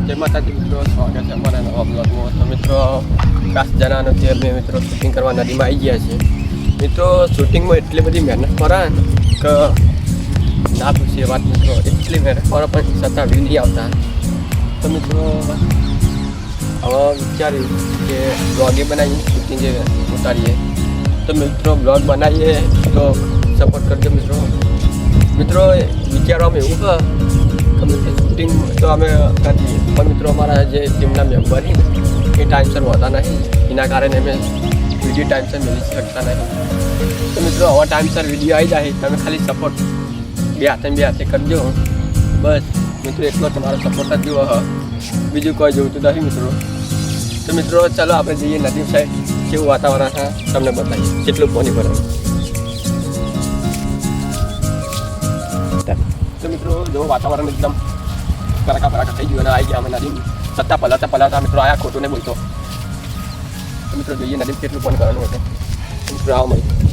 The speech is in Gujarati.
જય માતાજી મિત્રો, સ્વાગત છે અમારા નવા બ્લોગમાં. તો મિત્રો ખાસ જણાવવાનું છે, અમે મિત્રો શૂટિંગ કરવા નદીમાં આવી ગયા છીએ. મિત્રો શૂટિંગમાં એટલી બધી મહેનત કરે કે ના પૂછીએ વાત. મિત્રો એટલી મહેનત કરે પણ છતાં વ્યૂ નહીં આવતા. તો મિત્રો હવે વિચાર્યું કે બ્લોગે બનાવીએ, શૂટિંગ જે ઉતારીએ. તો મિત્રો બ્લોગ બનાવીએ તો સપોર્ટ કરજો મિત્રો. મિત્રો વિચારવામાં એવું કે મિત્રો શૂટિંગ તો અમે કરીએ પણ મિત્રો અમારા જે ટીમના મેમ્બર છે એ ટાઈમસર હોતા નહીં, એના કારણે અમે વિડીયો ટાઈમસર મેળવી શકતા નહીં. તો મિત્રો હવે ટાઈમસર વિડીયો આવી જાય, તમે ખાલી સપોર્ટ બે હાથે કરજો બસ. મિત્રો એટલો તમારો સપોર્ટ જ જુઓ, બીજું કોઈ જોતું નથી મિત્રો. તો મિત્રો ચાલો આપણે જઈએ નદી સાઈડ, કેવું વાતાવરણ છે તમને બતાવીએ, કેટલું પાણી ભરાયું. તો મિત્રો જો વાતાવરણ એકદમ કરાકા થઈ ગયું અને આવી ગયા અમે નદી સત્તા પલાતા મિત્રો આયા, ખોટું નહીં બોલતો. તો મિત્રો જોઈએ નદી કેટલું પાણી ભરવાનું હતું. મિત્રો આવો મળી